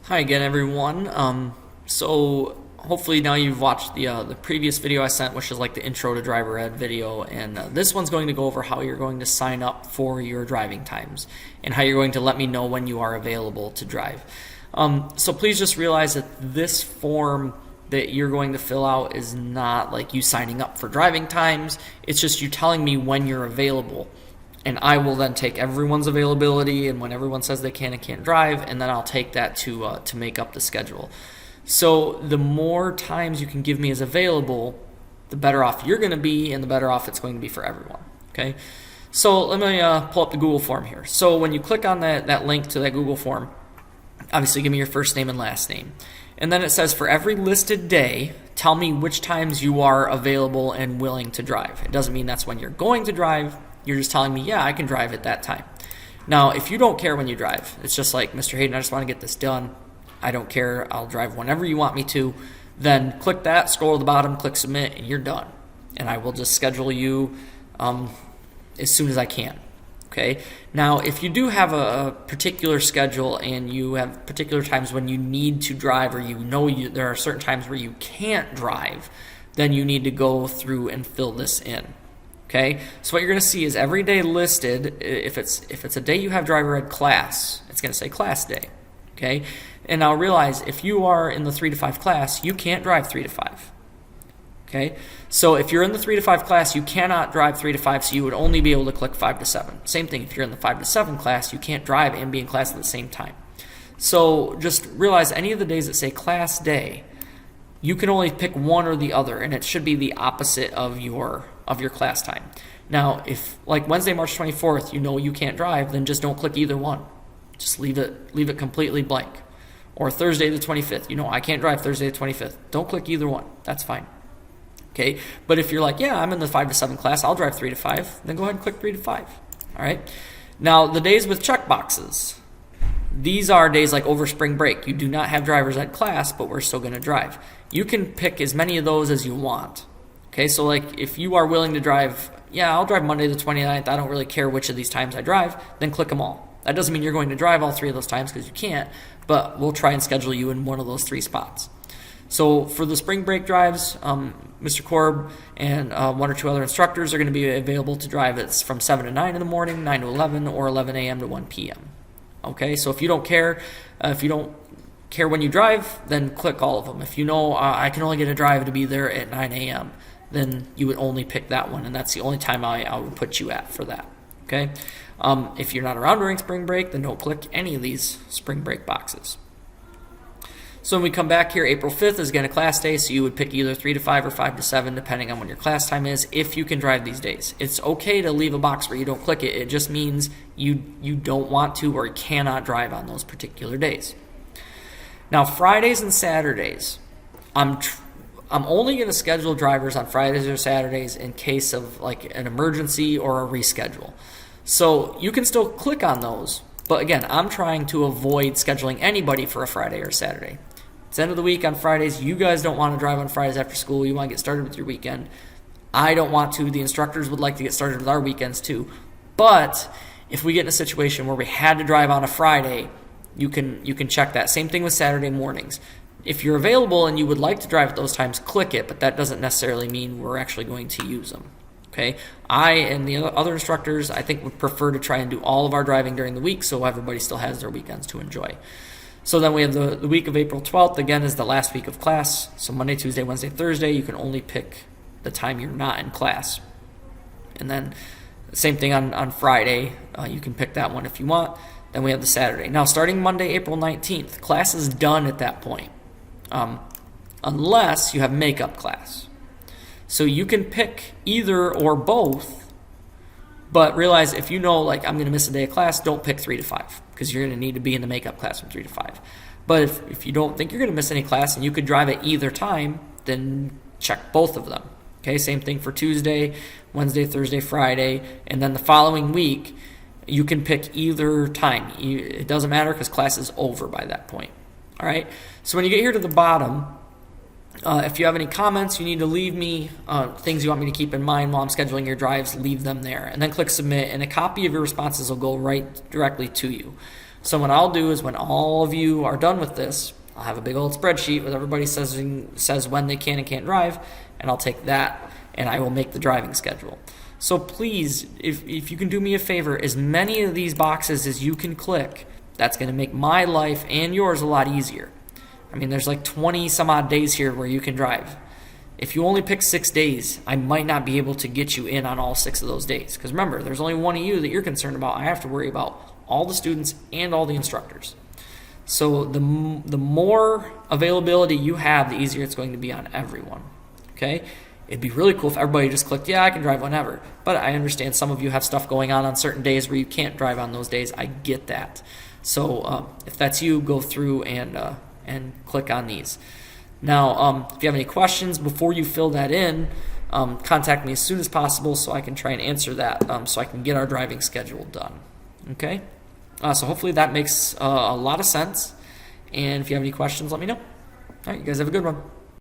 Hi again, everyone. So hopefully now you've watched the previous video I sent, which is like the intro to driver ed video, and this one's going to go over how you're going to sign up for your driving times and how you're going to let me know when you are available to drive. So please just realize that this form that you're going to fill out is not like you signing up for driving times. It's just you telling me when you're available. And I will then take everyone's availability and when everyone says they can and can't drive, and then I'll take that to make up the schedule. So the more times you can give me as available, the better off you're going to be, and the better off it's going to be for everyone. Okay. So let me pull up the Google form here. So when you click on that link to that Google form, obviously give me your first name and last name. And then it says for every listed day, tell me which times you are available and willing to drive. It doesn't mean that's when you're going to drive. You're just telling me, yeah, I can drive at that time. Now, if you don't care when you drive, it's just like, Mr. Hayden, I just want to get this done. I don't care. I'll drive whenever you want me to. Then click that, scroll to the bottom, click submit, and you're done. And I will just schedule you as soon as I can. Okay. Now, if you do have a particular schedule and you have particular times when you need to drive, or there are certain times where you can't drive, then you need to go through and fill this in. Okay, so what you're going to see is every day listed. If it's a day you have driver ed class, it's going to say class day. Okay, and now realize if you are in the 3 to 5 class, you can't drive 3 to 5. Okay, so if you're in the 3 to 5 class, you cannot drive 3 to 5, so you would only be able to click 5 to 7. Same thing, if you're in the 5 to 7 class, you can't drive and be in class at the same time. So just realize any of the days that say class day, you can only pick one or the other, and it should be the opposite of your class time. Now, if like Wednesday, March 24th, you can't drive, then just don't click either one. Just leave it completely blank. Or Thursday the 25th, I can't drive Thursday the 25th. Don't click either one. That's fine. Okay, but if you're like, yeah, I'm in the 5 to 7 class, I'll drive 3 to 5, then go ahead and click 3 to 5. All right. Now, the days with check boxes. These are days like over spring break. You do not have driver's ed class, but we're still going to drive. You can pick as many of those as you want. Okay, so like if you are willing to drive, yeah, I'll drive Monday the 29th. I don't really care which of these times I drive, then click them all. That doesn't mean you're going to drive all 3 of those times because you can't, but we'll try and schedule you in one of those 3 spots. So for the spring break drives, Mr. Korb and 1 or 2 other instructors are going to be available to drive. It's from 7 to 9 in the morning, 9 to 11, or 11 a.m. to 1 p.m. Okay, so if you don't care when you drive, then click all of them. If I can only get a drive to be there at 9 a.m., then you would only pick that one, and that's the only time I would put you at for that. Okay, if you're not around during spring break, then don't click any of these spring break boxes. So when we come back here, April 5th is again a class day, so you would pick either 3 to 5 or 5 to 7, depending on when your class time is, if you can drive these days. It's okay to leave a box where you don't click it. It just means you don't want to or cannot drive on those particular days. Now, Fridays and Saturdays, I'm only going to schedule drivers on Fridays or Saturdays in case of like an emergency or a reschedule. So you can still click on those, but again, I'm trying to avoid scheduling anybody for a Friday or Saturday. It's the end of the week on Fridays. You guys don't want to drive on Fridays after school. You want to get started with your weekend. I don't want to. The instructors would like to get started with our weekends too. But if we get in a situation where we had to drive on a Friday, you can check that. Same thing with Saturday mornings. If you're available and you would like to drive at those times, click it, but that doesn't necessarily mean we're actually going to use them. Okay? I and the other instructors, I think, would prefer to try and do all of our driving during the week so everybody still has their weekends to enjoy. So then we have the week of April 12th, again, is the last week of class. So Monday, Tuesday, Wednesday, Thursday, you can only pick the time you're not in class. And then same thing on Friday. You can pick that one if you want. Then we have the Saturday. Now, starting Monday, April 19th, class is done at that point. Unless you have makeup class. So you can pick either or both, but realize if like I'm going to miss a day of class, don't pick 3 to 5 because you're going to need to be in the makeup class from 3 to 5. But if you don't think you're going to miss any class and you could drive at either time, then check both of them. Okay, same thing for Tuesday, Wednesday, Thursday, Friday, and then the following week, you can pick either time. It doesn't matter because class is over by that point. All right, so when you get here to the bottom, if you have any comments, you need to leave me things you want me to keep in mind while I'm scheduling your drives, leave them there. And then click submit, and a copy of your responses will go right directly to you. So what I'll do is when all of you are done with this, I'll have a big old spreadsheet with everybody says when they can and can't drive, and I'll take that and I will make the driving schedule. So please, if you can do me a favor, as many of these boxes as you can click, that's going to make my life and yours a lot easier. I mean, there's like 20 some odd days here where you can drive. If you only pick 6 days, I might not be able to get you in on all 6 of those days. Because remember, there's only one of you that you're concerned about. I have to worry about all the students and all the instructors. So the more availability you have, the easier it's going to be on everyone. Okay? It'd be really cool if everybody just clicked, yeah, I can drive whenever. But I understand some of you have stuff going on certain days where you can't drive on those days. I get that. So if that's you, go through and click on these. Now, if you have any questions before you fill that in, contact me as soon as possible so I can try and answer that so I can get our driving schedule done. Okay? So hopefully that makes a lot of sense. And if you have any questions, let me know. All right, you guys have a good one.